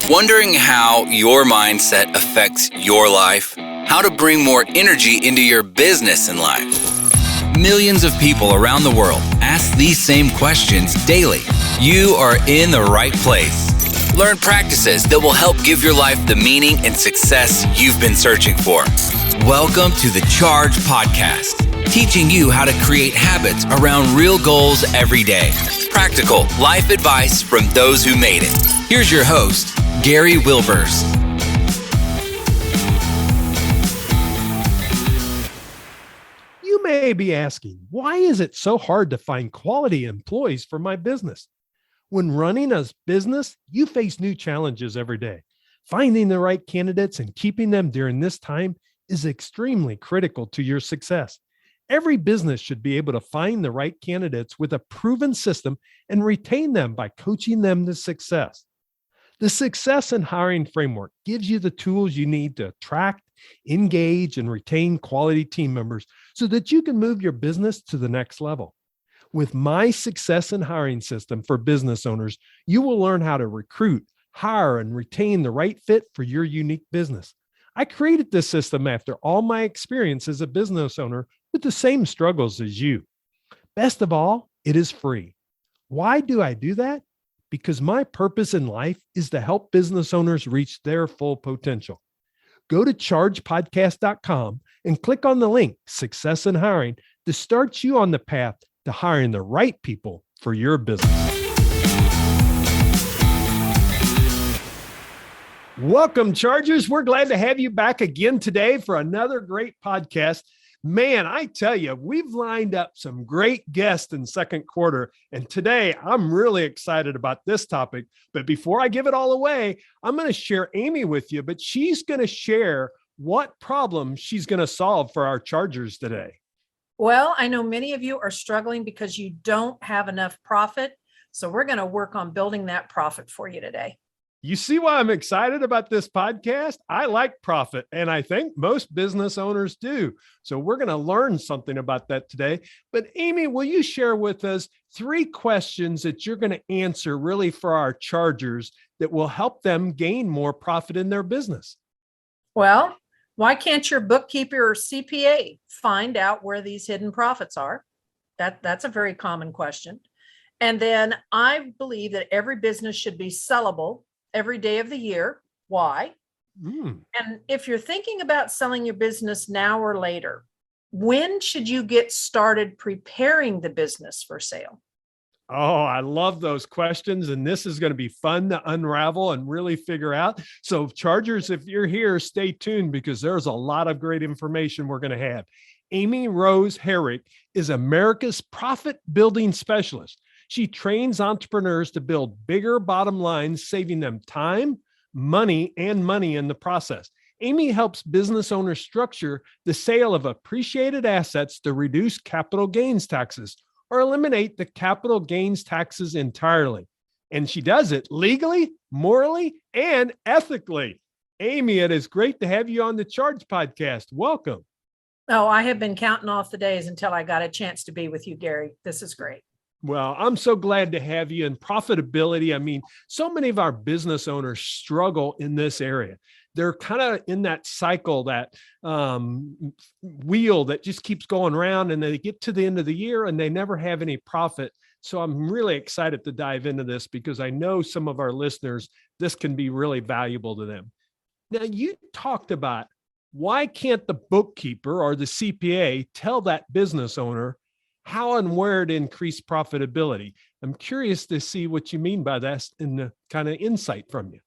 Wondering how your mindset affects your life? How to bring more energy into your business and life? Millions of people around the world ask these same questions daily. You are in the right place. Learn practices that will help give your life the meaning and success you've been searching for. Welcome to the Charge Podcast, teaching you how to create habits around real goals every day. Practical life advice from those who made it. Here's your host, Gary Wilbers. You may be asking, why is it so hard to find quality employees for my business? When running a business, you face new challenges every day. Finding the right candidates and keeping them during this time is extremely critical to your success. Every business should be able to find the right candidates with a proven system and retain them by coaching them to success. The Success in Hiring Framework gives you the tools you need to attract, engage, and retain quality team members so that you can move your business to the next level. With my Success in Hiring system for business owners, you will learn how to recruit, hire, and retain the right fit for your unique business. I created this system after all my experience as a business owner with the same struggles as you. Best of all, it is free. Why do I do that? Because my purpose in life is to help business owners reach their full potential. Go to chargepodcast.com and click on the link, Success in Hiring, to start you on the path to hiring the right people for your business. Welcome, Chargers. We're glad to have you back again today for another great podcast. Man, I tell you, we've lined up some great guests in second quarter, and today I'm really excited about this topic. But before I give it all away, I'm going to share Amy with you, but she's going to share what problem she's going to solve for our Chargers today. Well, I know many of you are struggling because you don't have enough profit, so we're going to work on building that profit for you today. You see why I'm excited about this podcast? I like profit, and I think most business owners do. So we're going to learn something about that today. But Amy, will you share with us 3 questions that you're going to answer really for our Chargers that will help them gain more profit in their business? Well, why can't your bookkeeper or CPA find out where these hidden profits are? That's a very common question. And then I believe that every business should be sellable every day of the year. Why? And if you're thinking about selling your business now or later, when should you get started preparing the business for sale? Oh, I love those questions. And this is going to be fun to unravel and really figure out. So Chargers, if you're here, stay tuned because there's a lot of great information we're going to have. Amy Rose Herrick is America's profit building specialist. She trains entrepreneurs to build bigger bottom lines, saving them time, money, and money in the process. Amy helps business owners structure the sale of appreciated assets to reduce capital gains taxes or eliminate the capital gains taxes entirely. And she does it legally, morally, and ethically. Amy, it is great to have you on the Charge Podcast. Welcome. Oh, I have been counting off the days until I got a chance to be with you, Gary. This is great. Well, I'm so glad to have you. In profitability, I mean, so many of our business owners struggle in this area. They're kind of in that cycle, that wheel that just keeps going around, and they get to the end of the year and they never have any profit. So I'm really excited to dive into this because I know some of our listeners, this can be really valuable to them. Now, you talked about why can't the bookkeeper or the CPA tell that business owner how and where to increase profitability? I'm curious to see what you mean by that and the kind of insight from you.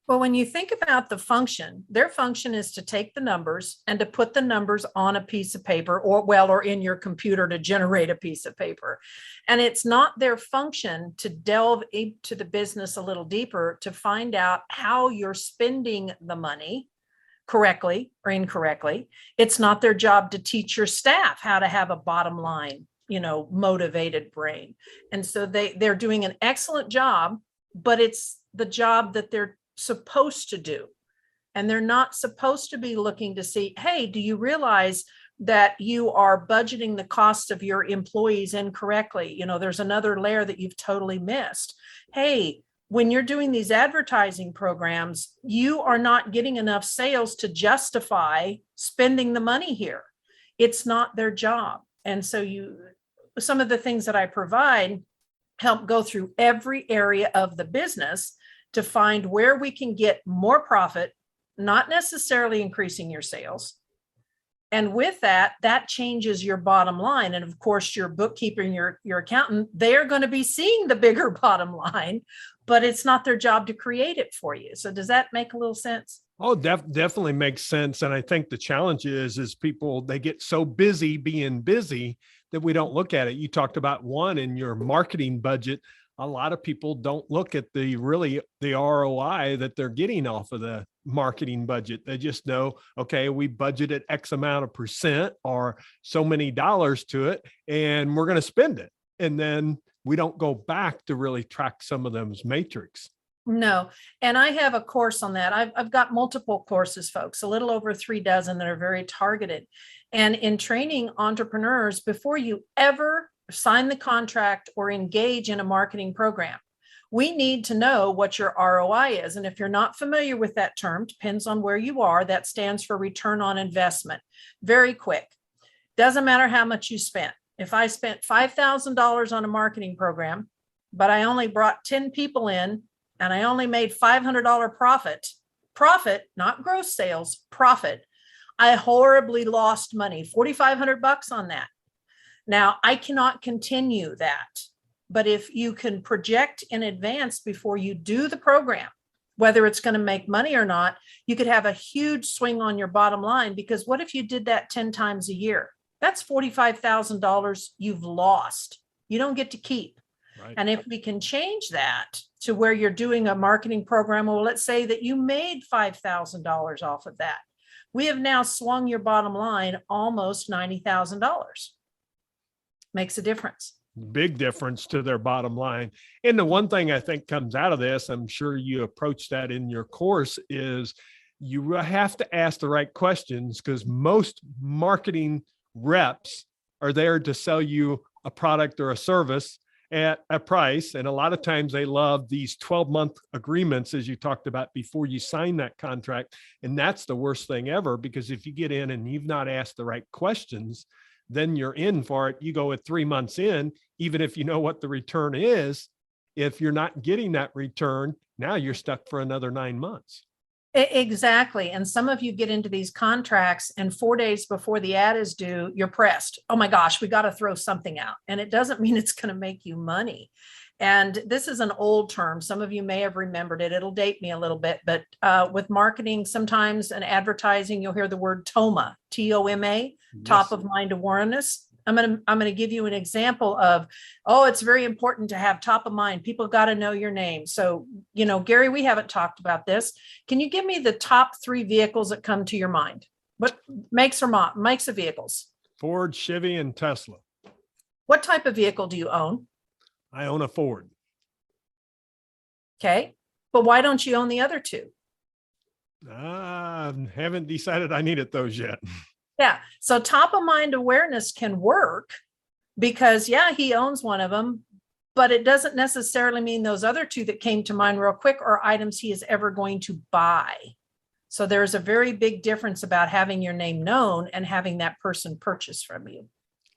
Well, when you think about the function, their function is to take the numbers and to put the numbers on a piece of paper or in your computer to generate a piece of paper. And it's not their function to delve into the business a little deeper to find out how you're spending the money correctly or incorrectly. It's not their job to teach your staff how to have a bottom line, motivated brain. And so they're doing an excellent job, but it's the job that they're supposed to do. And they're not supposed to be looking to see, hey, do you realize that you are budgeting the cost of your employees incorrectly? There's another layer that you've totally missed. Hey, when you're doing these advertising programs, you are not getting enough sales to justify spending the money here. It's not their job. And so some of the things that I provide help go through every area of the business to find where we can get more profit, not necessarily increasing your sales. And with that, that changes your bottom line. And of course, your bookkeeper and your accountant, they're going to be seeing the bigger bottom line, but it's not their job to create it for you. So does that make a little sense? Oh, definitely makes sense. And I think the challenge is people, they get so busy being busy that we don't look at it. You talked about one in your marketing budget. A lot of people don't look at the ROI that they're getting off of the marketing budget. They just know, okay, we budgeted X amount of percent or so many dollars to it, and we're going to spend it. And then we don't go back to really track some of those metrics. No. And I have a course on that. I've got multiple courses, folks, a little over 3 dozen that are very targeted. And in training entrepreneurs, before you ever sign the contract or engage in a marketing program, we need to know what your ROI is. And if you're not familiar with that term, depends on where you are, that stands for return on investment. Very quick. Doesn't matter how much you spent. If I spent $5,000 on a marketing program, but I only brought 10 people in and I only made $500 profit, not gross sales, profit, I horribly lost money, $4,500 on that. Now, I cannot continue that. But if you can project in advance before you do the program, whether it's going to make money or not, you could have a huge swing on your bottom line. Because what if you did that 10 times a year? That's $45,000 you've lost. You don't get to keep. Right. And if we can change that to where you're doing a marketing program, well, let's say that you made $5,000 off of that. We have now swung your bottom line almost $90,000. Makes a difference. Big difference to their bottom line. And the one thing I think comes out of this, I'm sure you approach that in your course, is you have to ask the right questions, because most marketing reps are there to sell you a product or a service at a price. And a lot of times they love these 12-month agreements, as you talked about, before you sign that contract. And that's the worst thing ever, because if you get in and you've not asked the right questions, then you're in for it. You go at 3 months in, even if you know what the return is, if you're not getting that return, now you're stuck for another 9 months. Exactly. And some of you get into these contracts and 4 days before the ad is due, you're pressed. Oh my gosh, we got to throw something out. And it doesn't mean it's going to make you money. And this is an old term. Some of you may have remembered it. It'll date me a little bit, but with marketing, sometimes in advertising, you'll hear the word TOMA, TOMA, top of mind awareness. I'm going to give you an example of, it's very important to have top of mind. People got to know your name. So, Gary, we haven't talked about this. Can you give me the top 3 vehicles that come to your mind? What makes of vehicles? Ford, Chevy, and Tesla. What type of vehicle do you own? I own a Ford. Okay. But why don't you own the other 2? Haven't decided I needed those yet. Yeah. So top of mind awareness can work because, he owns one of them, but it doesn't necessarily mean those other 2 that came to mind real quick are items he is ever going to buy. So there's a very big difference about having your name known and having that person purchase from you.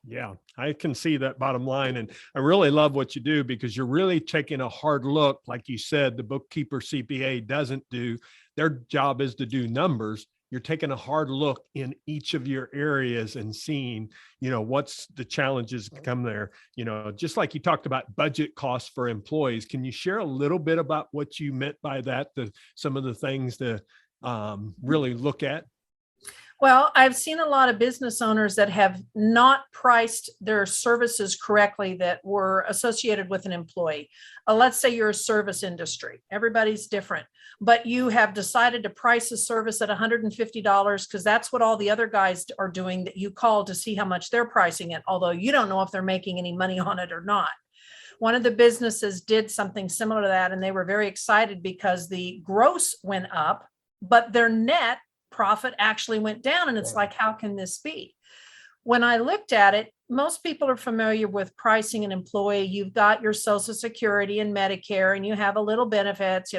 Yeah, I can see that bottom line. And I really love what you do, because you're really taking a hard look. Like you said, the bookkeeper CPA doesn't do. Their job is to do numbers. You're taking a hard look in each of your areas and seeing, what's the challenges that come there. Just like you talked about budget costs for employees. Can you share a little bit about what you meant by that, some of the things to really look at? Well, I've seen a lot of business owners that have not priced their services correctly that were associated with an employee. Let's say you're a service industry. Everybody's different, but you have decided to price a service at $150 because that's what all the other guys are doing that you call to see how much they're pricing it, although you don't know if they're making any money on it or not. One of the businesses did something similar to that, and they were very excited because the gross went up, but their net profit actually went down. And it's like, how can this be? when I looked at it, most people are familiar with pricing an employee. You've got your Social Security and Medicare, and you have a little benefits,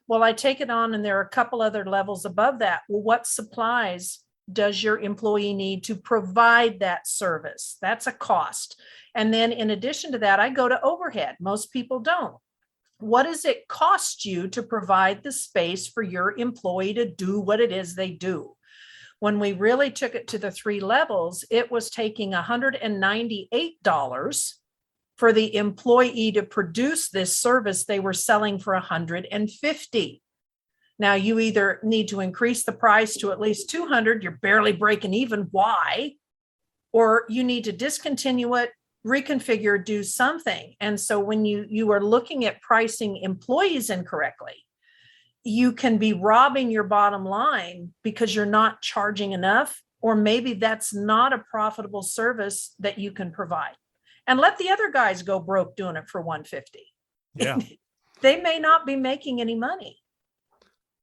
Well, I take it on, and there are a couple other levels above that. Well, what supplies does your employee need to provide that service? That's a cost. And then in addition to that, I go to overhead. Most people don't. What does it cost you to provide the space for your employee to do what it is they do? When we really took it to the 3 levels, it was taking $198 for the employee to produce this service they were selling for $150. Now, you either need to increase the price to at least $200, you're barely breaking even. Why? Or you need to discontinue it, reconfigure, do something. And so when you are looking at pricing employees incorrectly, you can be robbing your bottom line because you're not charging enough, or maybe that's not a profitable service that you can provide. And let the other guys go broke doing it for $150. Yeah. They may not be making any money.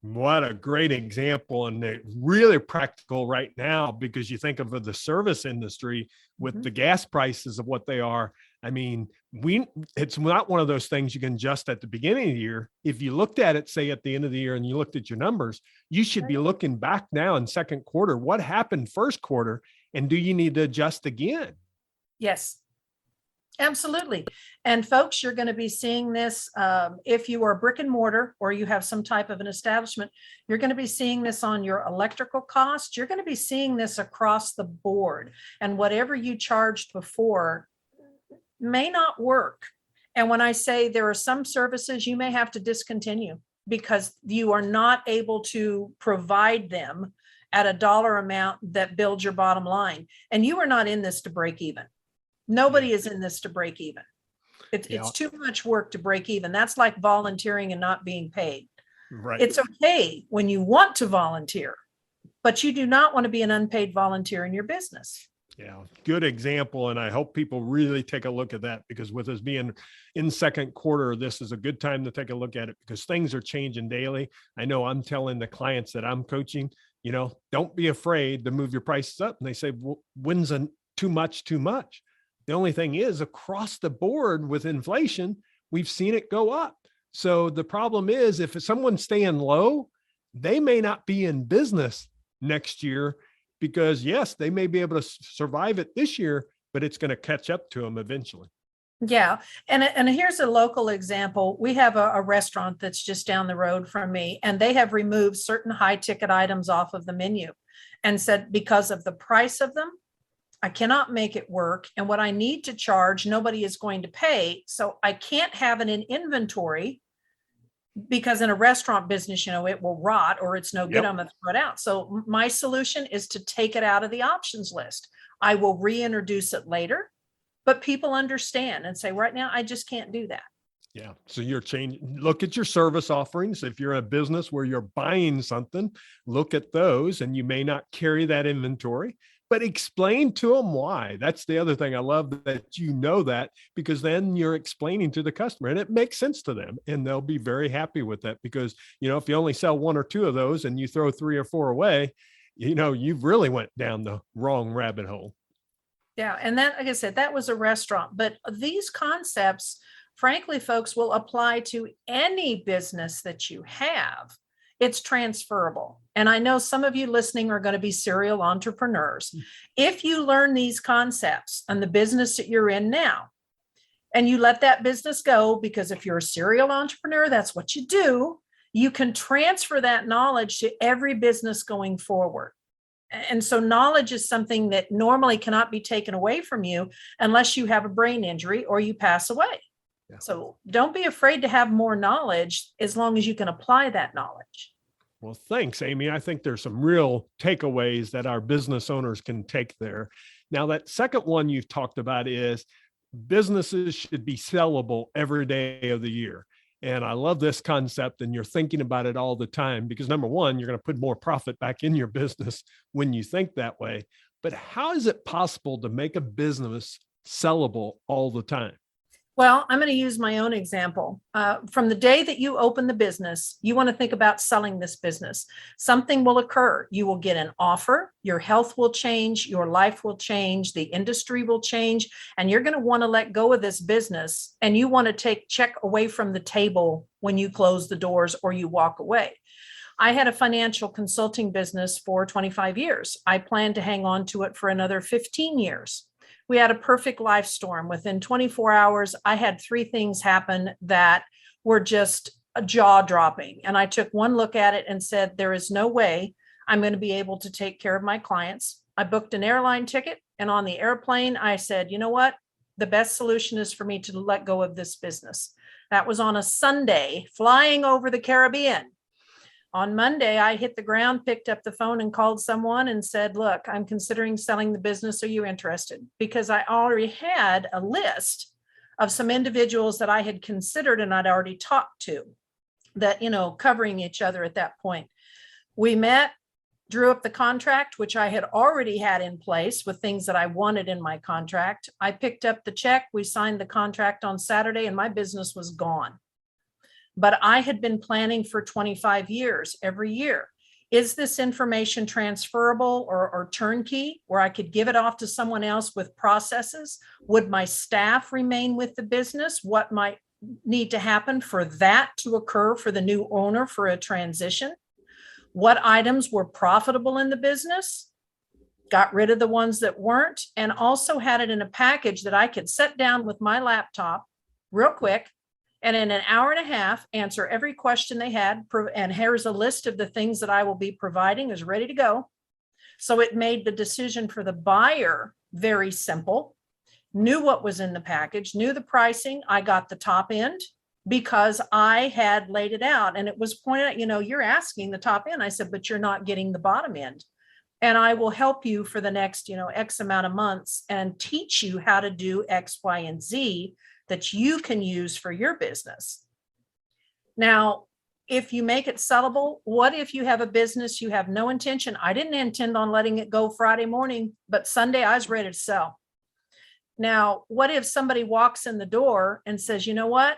What a great example, and really practical right now, because you think of the service industry with the gas prices of what they are. I mean, it's not one of those things you can adjust at the beginning of the year. If you looked at it, say at the end of the year, and you looked at your numbers, you should be looking back now in second quarter. What happened first quarter, and do you need to adjust again? Yes. Absolutely. And folks, you're going to be seeing this if you are brick and mortar or you have some type of an establishment, you're going to be seeing this on your electrical costs. You're going to be seeing this across the board. And whatever you charged before may not work. And when I say there are some services you may have to discontinue because you are not able to provide them at a dollar amount that builds your bottom line. And you are not in this to break even. Nobody is in this to break even. It's too much work to break even. That's like volunteering and not being paid. Right. It's okay when you want to volunteer, but you do not want to be an unpaid volunteer in your business. Yeah, good example. And I hope people really take a look at that, because with us being in second quarter, this is a good time to take a look at it because things are changing daily. I know I'm telling the clients that I'm coaching, don't be afraid to move your prices up. And they say, well, when's too much? The only thing is, across the board with inflation, we've seen it go up. So the problem is, if someone's staying low, they may not be in business next year because, yes, they may be able to survive it this year, but it's going to catch up to them eventually. Yeah. And here's a local example. We have a restaurant that's just down the road from me, and they have removed certain high ticket items off of the menu and said, because of the price of them, I cannot make it work. And what I need to charge, nobody is going to pay. So I can't have it in inventory because in a restaurant business, it will rot or it's no good. Yep. I'm going to throw it out. So my solution is to take it out of the options list. I will reintroduce it later, but people understand and say, right now, I just can't do that. Yeah. So you're changing, look at your service offerings. If you're a business where you're buying something, look at those, and you may not carry that inventory, but explain to them why. That's the other thing. I love that that, because then you're explaining to the customer and it makes sense to them, and they'll be very happy with that because, if you only sell 1 or 2 of those and you throw 3 or 4 away, you've really went down the wrong rabbit hole. Yeah. And that, like I said, that was a restaurant, but these concepts, frankly, folks, will apply to any business that you have. It's transferable. And I know some of you listening are going to be serial entrepreneurs. If you learn these concepts and the business that you're in now, and you let that business go, because if you're a serial entrepreneur, that's what you do, you can transfer that knowledge to every business going forward. And so knowledge is something that normally cannot be taken away from you unless you have a brain injury or you pass away. Yeah. So don't be afraid to have more knowledge as long as you can apply that knowledge. Well, thanks, Amy. I think there's some real takeaways that our business owners can take there. Now, that second one you've talked about is businesses should be sellable every day of the year. And I love this concept, and you're thinking about it all the time because, number one, you're going to put more profit back in your business when you think that way. But how is it possible to make a business sellable all the time? Well, I'm going to use my own example. From the day that you open the business, you want to think about selling this business. Something will occur. You will get an offer. Your health will change. Your life will change. The industry will change. And you're going to want to let go of this business. And you want to take check away from the table when you close the doors or you walk away. I had a financial consulting business for 25 years. I plan to hang on to it for another 15 years. We had a perfect life storm. Within 24 hours, I had 3 things happen that were just jaw dropping. And I took one look at it and said, there is no way I'm going to be able to take care of my clients. I booked an airline ticket, and on the airplane, I said, you know what? The best solution is for me to let go of this business. That was on a Sunday, flying over the Caribbean. On Monday, I hit the ground, picked up the phone and called someone and said, look, I'm considering selling the business. Are you interested? Because I already had a list of some individuals that I had considered and I'd already talked to that, covering each other at that point. We met, drew up the contract, which I had already had in place with things that I wanted in my contract. I picked up the check. We signed the contract on Saturday and my business was gone. But I had been planning for 25 years every year. Is this information transferable or turnkey where I could give it off to someone else with processes? Would my staff remain with the business? What might need to happen for that to occur for the new owner for a transition? What items were profitable in the business? Got rid of the ones that weren't, and also had it in a package that I could sit down with my laptop real quick and in an hour and a half, answer every question they had. And here's a list of the things that I will be providing is ready to go. So it made the decision for the buyer very simple, knew what was in the package, knew the pricing. I got the top end because I had laid it out. And it was pointed out, you're asking the top end. I said, but you're not getting the bottom end. And I will help you for the next, X amount of months and teach you how to do X, Y, and Z that you can use for your business. Now, if you make it sellable, what if you have a business you have no intention? I didn't intend on letting it go Friday morning, but Sunday I was ready to sell. Now, what if somebody walks in the door and says, you know what?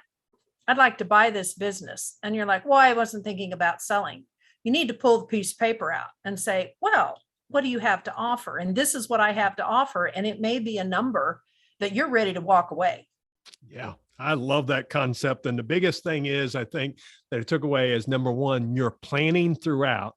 I'd like to buy this business. And you're like, well, I wasn't thinking about selling. You need to pull the piece of paper out and say, well, what do you have to offer? And this is what I have to offer. And it may be a number that you're ready to walk away. Yeah, I love that concept. And the biggest thing is, I think that it took away is number one, you're planning throughout.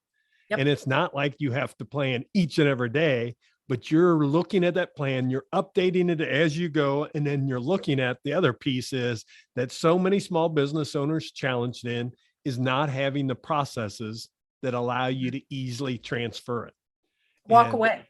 Yep. And it's not like you have to plan each and every day, but you're looking at that plan, you're updating it as you go. And then you're looking at the other piece is that so many small business owners challenged in is not having the processes that allow you to easily transfer it. Walk away.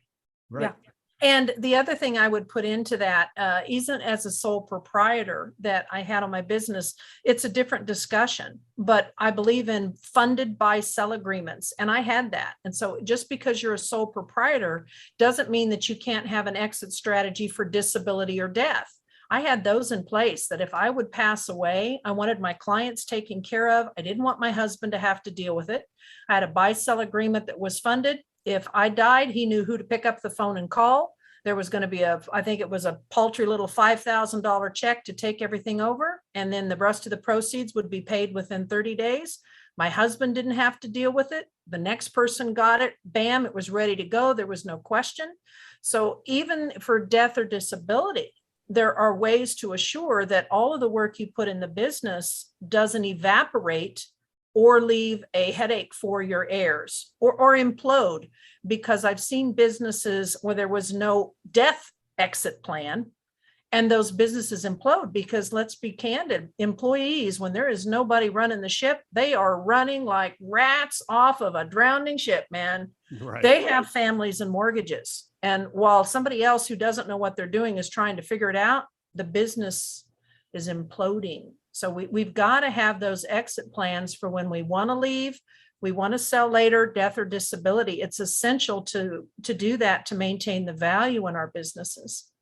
Right. Yeah. And the other thing I would put into that, even as a sole proprietor that I had on my business, it's a different discussion, but I believe in funded buy sell agreements. And I had that. And so just because you're a sole proprietor doesn't mean that you can't have an exit strategy for disability or death. I had those in place that if I would pass away, I wanted my clients taken care of. I didn't want my husband to have to deal with it. I had a buy sell agreement that was funded. If I died, he knew who to pick up the phone and call. There was going to be I think it was a paltry little $5,000 check to take everything over. And then the rest of the proceeds would be paid within 30 days. My husband didn't have to deal with it. The next person got it. Bam, it was ready to go. There was no question. So even for death or disability, there are ways to assure that all of the work you put in the business doesn't evaporate or leave a headache for your heirs or implode, because I've seen businesses where there was no death exit plan and those businesses implode because, let's be candid, employees, when there is nobody running the ship, they are running like rats off of a drowning ship, man. Right. They have families and mortgages. And while somebody else who doesn't know what they're doing is trying to figure it out, the business is imploding. So we've got to have those exit plans for when we want to leave, we want to sell later, death or disability. It's essential to do that to maintain the value in our businesses.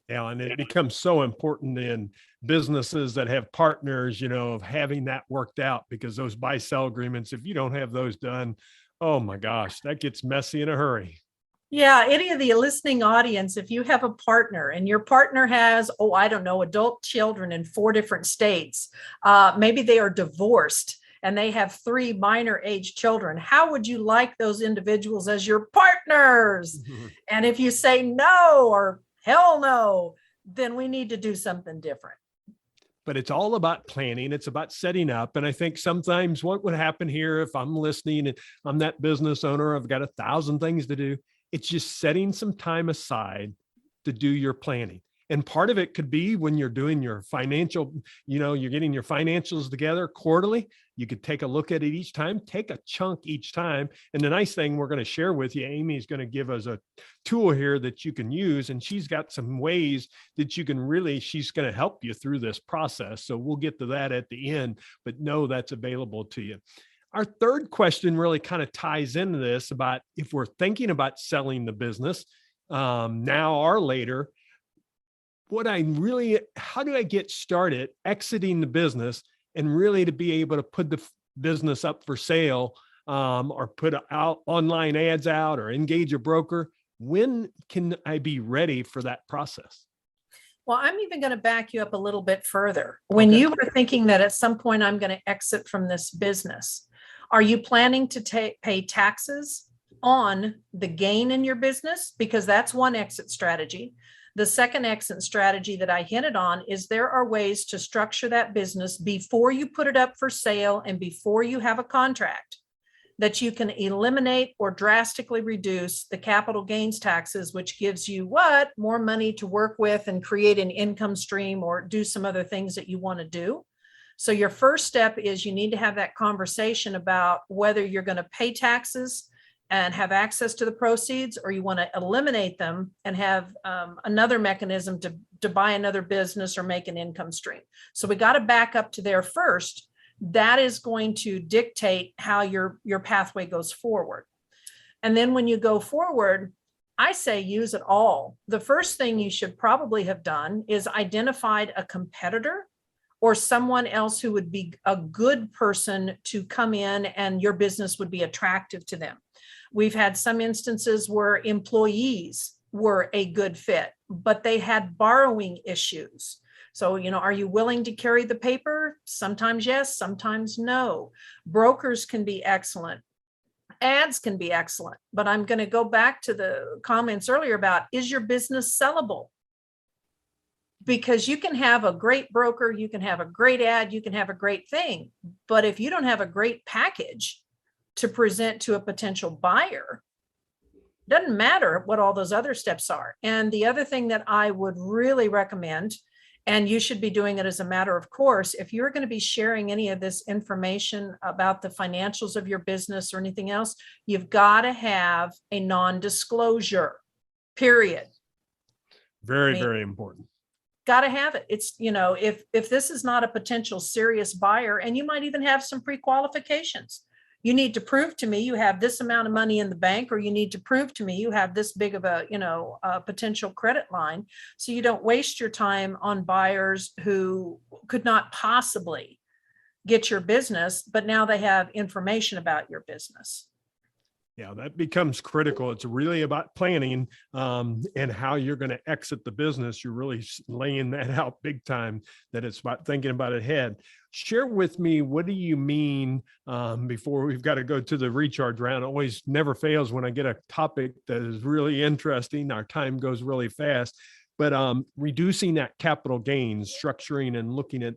Yeah, and it becomes so important in businesses that have partners, of having that worked out, because those buy-sell agreements, if you don't have those done, oh my gosh, that gets messy in a hurry. Yeah, any of the listening audience, if you have a partner and your partner has, I don't know, adult children in 4 different states, maybe they are divorced and they have 3 minor age children, how would you like those individuals as your partners? And if you say no or hell no, then we need to do something different. But it's all about planning. It's about setting up. And I think sometimes what would happen here, if I'm listening and I'm that business owner, I've got 1,000 things to do. It's just setting some time aside to do your planning. And part of it could be when you're doing your financial, you're getting your financials together quarterly. You could take a look at it each time, take a chunk each time. And the nice thing we're going to share with you, Amy is going to give us a tool here that you can use. And she's got some ways that you can she's going to help you through this process. So we'll get to that at the end, but know that's available to you. Our third question really kind of ties into this about if we're thinking about selling the business now or later, how do I get started exiting the business and really to be able to put the business up for sale or put out online ads out or engage a broker? When can I be ready for that process? Well, I'm even going to back you up a little bit further. When you were thinking that at some point I'm going to exit from this business, are you planning to pay taxes on the gain in your business? Because that's one exit strategy. The second exit strategy that I hinted on is there are ways to structure that business before you put it up for sale and before you have a contract that you can eliminate or drastically reduce the capital gains taxes, which gives you more money to work with and create an income stream or do some other things that you want to do. So your first step is you need to have that conversation about whether you're going to pay taxes and have access to the proceeds, or you want to eliminate them and have another mechanism to buy another business or make an income stream. So we got to back up to there first. That is going to dictate how your pathway goes forward. And then when you go forward, I say use it all. The first thing you should probably have done is identified a competitor or someone else who would be a good person to come in and your business would be attractive to them. We've had some instances where employees were a good fit, but they had borrowing issues. So, are you willing to carry the paper? Sometimes yes, sometimes no. Brokers can be excellent. Ads can be excellent, but I'm going to go back to the comments earlier about, is your business sellable? Because you can have a great broker, you can have a great ad, you can have a great thing, but if you don't have a great package to present to a potential buyer, doesn't matter what all those other steps are. And the other thing that I would really recommend, and you should be doing it as a matter of course, if you're going to be sharing any of this information about the financials of your business or anything else, you've got to have a non-disclosure, period. Very important. Got to have it. It's, if this is not a potential serious buyer, and you might even have some pre-qualifications. You need to prove to me you have this amount of money in the bank, or you need to prove to me you have this big of a potential credit line. So you don't waste your time on buyers who could not possibly get your business, but now they have information about your business. Yeah, that becomes critical. It's really about planning and how you're going to exit the business. You're really laying that out big time, that it's about thinking about it ahead. Share with me, what do you mean before we've got to go to the recharge round? It always never fails when I get a topic that is really interesting. Our time goes really fast. But reducing that capital gains, structuring and looking at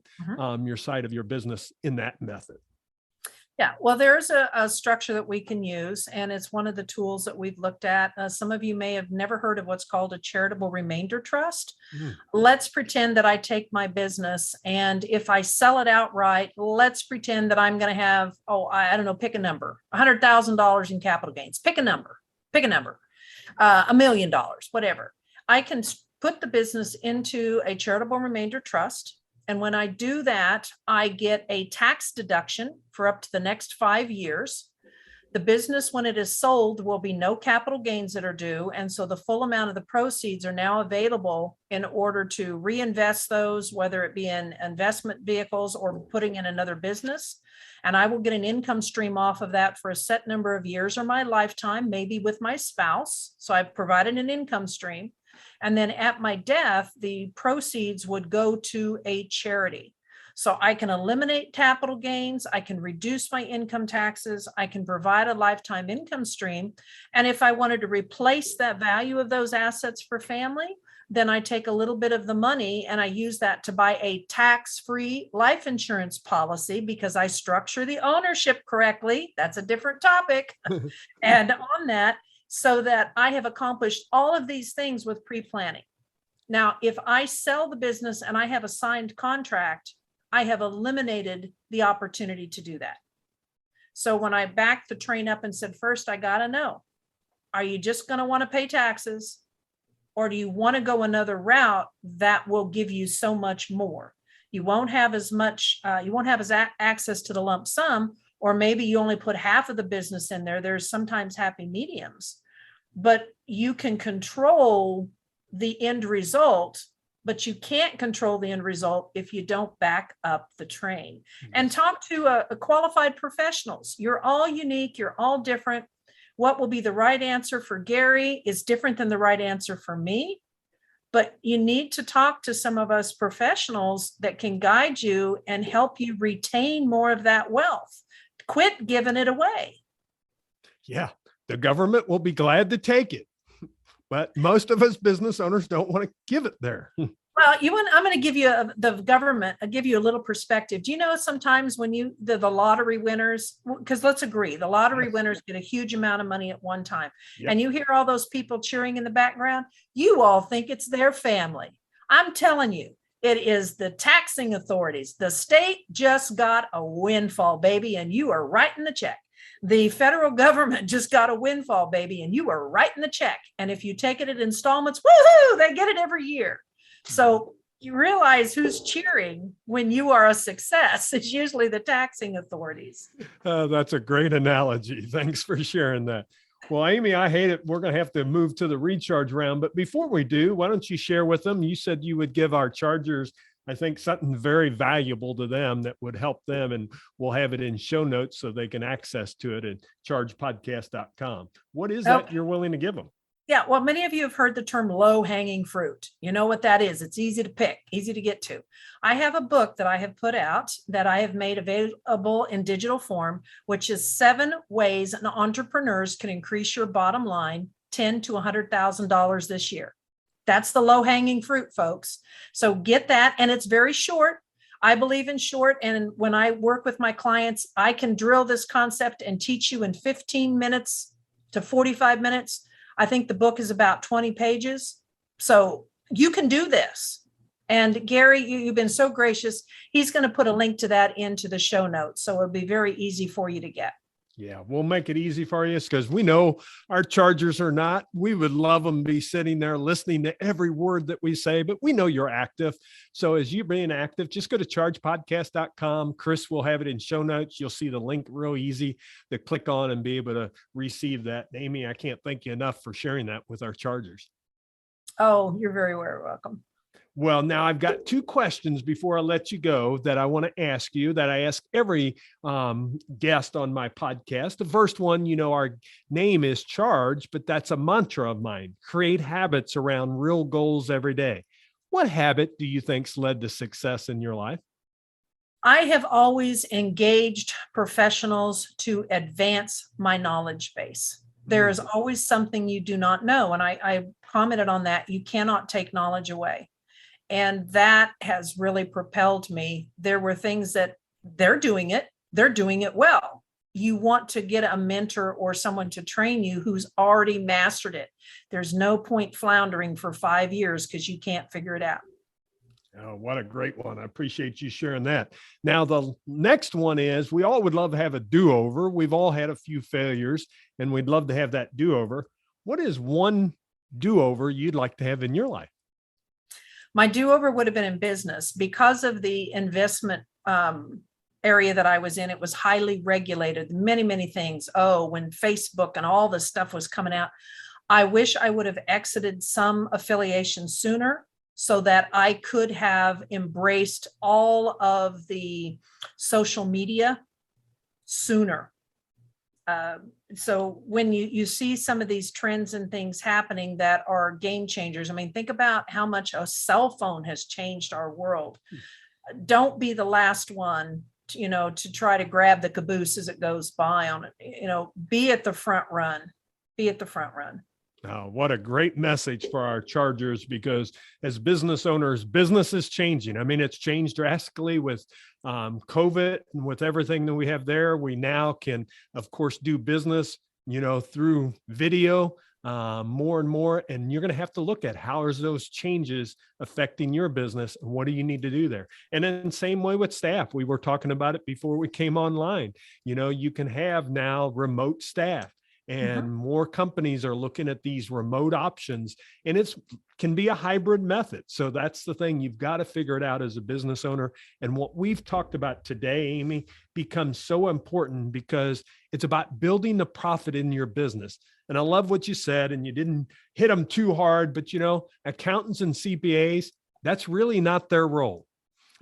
your side of your business in that method. Yeah, well, there's a structure that we can use, and it's one of the tools that we've looked at. Some of you may have never heard of what's called a charitable remainder trust. Let's pretend that I take my business, and if I sell it outright, let's pretend that I'm going to have, I don't know, pick a number, $100,000 in capital gains. Pick a number, $1 million, whatever. I can put the business into a charitable remainder trust. And when I do that, I get a tax deduction for up to the next 5 years. The business, when it is sold, will be no capital gains that are due. And so the full amount of the proceeds are now available in order to reinvest those, whether it be in investment vehicles or putting in another business. And I will get an income stream off of that for a set number of years or my lifetime, maybe with my spouse. So I've provided an income stream. And then at my death, the proceeds would go to a charity. So I can eliminate capital gains, I can reduce my income taxes, I can provide a lifetime income stream. And if I wanted to replace that value of those assets for family, then I take a little bit of the money and I use that to buy a tax-free life insurance policy because I structure the ownership correctly. That's a different topic. And on that, so that I have accomplished all of these things with pre-planning. Now, if I sell the business and I have a signed contract, I have eliminated the opportunity to do that. So when I backed the train up and said, first, I got to know, are you just going to want to pay taxes? Or do you want to go another route that will give you so much more? You won't have as much, you won't have access to the lump sum, or maybe you only put half of the business in there. There's sometimes happy mediums, but you can control the end result, but you can't control the end result if you don't back up the train. And talk to a qualified professionals. You're all unique. You're all different. What will be the right answer for Gary is different than the right answer for me. But you need to talk to some of us professionals that can guide you and help you retain more of that wealth. Quit giving it away. Yeah, the government will be glad to take it. But most of us business owners don't want to give it there. Well, I'm going to give you the government. I'll give you a little perspective. Do you know sometimes when the lottery winners, because let's agree, the lottery winners get a huge amount of money at one time, and you hear all those people cheering in the background, you all think it's their family. I'm telling you, it is the taxing authorities. The state just got a windfall, baby, and you are writing the check. The federal government just got a windfall, baby, and you are writing the check. And if you take it in installments, woohoo, they get it every year. So you realize who's cheering when you are a success. It's usually the taxing authorities. That's a great analogy. Thanks for sharing that. Well, Amy, I hate it. We're going to have to move to the recharge round. But before we do, why don't you share with them? You said you would give our chargers, I think, something very valuable to them that would help them. And we'll have it in show notes so they can access to it at chargepodcast.com. What is that you're willing to give them? Yeah, well, many of you have heard the term low-hanging fruit. You know what that is. It's easy to pick, easy to get to. I have a book that I have put out that I have made available in digital form, which is 7 ways an entrepreneurs can increase your bottom line $10,000 to $100,000 this year. That's the low-hanging fruit, folks. So get that, and it's very short. I believe in short, and when I work with my clients, I can drill this concept and teach you in 15 minutes to 45 minutes. I think the book is about 20 pages. So you can do this. And Gary, you've been so gracious. He's going to put a link to that into the show notes. So it'll be very easy for you to get. Yeah, we'll make it easy for you because we know our chargers are not. We would love them to be sitting there listening to every word that we say, but we know you're active. So as you're being active, just go to chargepodcast.com. Chris will have it in show notes. You'll see the link real easy to click on and be able to receive that. Amy, I can't thank you enough for sharing that with our chargers. Oh, you're very, very welcome. Well, now I've got 2 questions before I let you go that I want to ask you that I ask every guest on my podcast. The first one, you know, our name is Charge, but that's a mantra of mine. Create habits around real goals every day. What habit do you think's led to success in your life? I have always engaged professionals to advance my knowledge base. There is always something you do not know. And I commented on that. You cannot take knowledge away. And that has really propelled me. There were things that they're doing it well. You want to get a mentor or someone to train you who's already mastered it. There's no point floundering for 5 years because you can't figure it out. Oh, what a great one. I appreciate you sharing that. Now, the next one is we all would love to have a do-over. We've all had a few failures and we'd love to have that do-over. What is one do-over you'd like to have in your life? My do-over would have been in business because of the investment area that I was in. It was highly regulated, many, many things. Oh, when Facebook and all this stuff was coming out, I wish I would have exited some affiliation sooner so that I could have embraced all of the social media sooner. So when you see some of these trends and things happening that are game changers, I mean, think about how much a cell phone has changed our world. Don't be the last one, to try to grab the caboose as it goes by on it. Be at the front run. Be at the front run. Oh, what a great message for our chargers, because as business owners, business is changing. I mean, it's changed drastically with COVID and with everything that we have there. We now can, of course, do business, through video more and more. And you're going to have to look at how is those changes affecting your business and what do you need to do there? And then same way with staff. We were talking about it before we came online. You can have now remote staff. And more companies are looking at these remote options, and it can be a hybrid method. So that's the thing. You've got to figure it out as a business owner. And what we've talked about today, Amy, becomes so important because it's about building the profit in your business. And I love what you said, and you didn't hit them too hard, but accountants and CPAs, that's really not their role.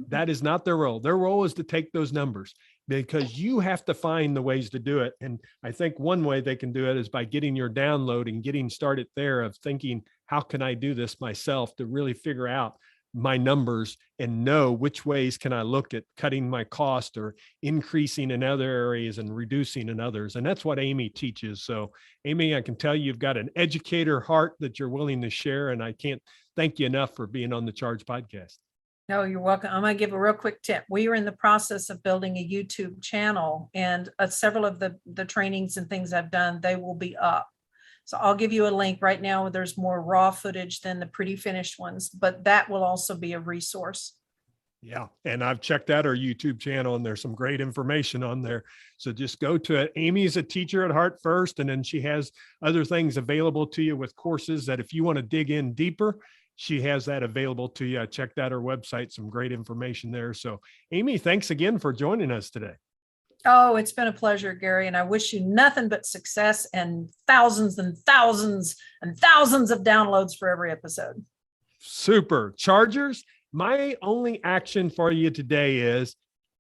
That is not their role. Their role is to take those numbers, because you have to find the ways to do it. And I think one way they can do it is by getting your download and getting started there of thinking, how can I do this myself to really figure out my numbers and know which ways can I look at cutting my cost or increasing in other areas and reducing in others. And that's what Amy teaches. So Amy, I can tell you've got an educator heart that you're willing to share. And I can't thank you enough for being on the Charge podcast. No, you're welcome. I'm going to give a real quick tip. We are in the process of building a YouTube channel, and several of the trainings and things I've done, they will be up. So I'll give you a link right now. There's more raw footage than the pretty finished ones, but that will also be a resource. Yeah. And I've checked out our YouTube channel, and there's some great information on there. So just go to it. Amy is a teacher at heart first, and then she has other things available to you with courses that if you want to dig in deeper, she has that available to you. I checked out her website, some great information there. So Amy, thanks again for joining us today. Oh, it's been a pleasure, Gary. And I wish you nothing but success and thousands and thousands and thousands of downloads for every episode. Super. Chargers, my only action for you today is,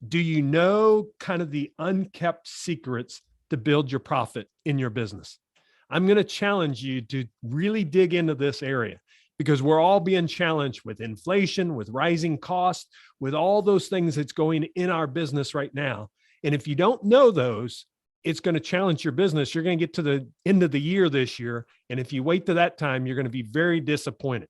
do you know kind of the unkept secrets to build your profit in your business? I'm going to challenge you to really dig into this area, because we're all being challenged with inflation, with rising costs, with all those things that's going in our business right now. And if you don't know those, it's going to challenge your business. You're going to get to the end of the year this year. And if you wait to that time, you're going to be very disappointed,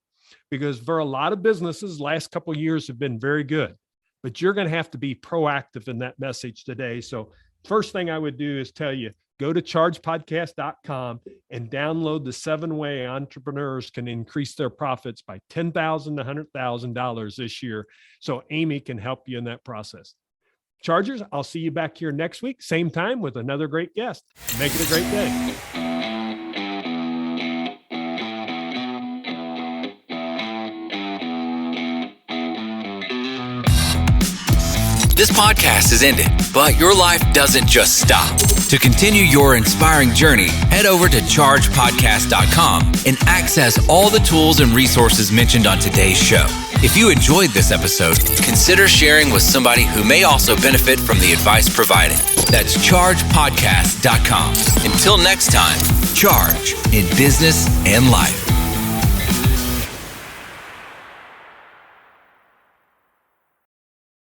because for a lot of businesses, last couple of years have been very good, but you're going to have to be proactive in that message today. So first thing I would do is tell you, go to chargepodcast.com and download the 7-way entrepreneurs can increase their profits by $10,000 to $100,000 this year. So Amy can help you in that process. Chargers, I'll see you back here next week, same time with another great guest. Make it a great day. This podcast is ended, but your life doesn't just stop. To continue your inspiring journey, head over to chargepodcast.com and access all the tools and resources mentioned on today's show. If you enjoyed this episode, consider sharing with somebody who may also benefit from the advice provided. That's chargepodcast.com. Until next time, charge in business and life.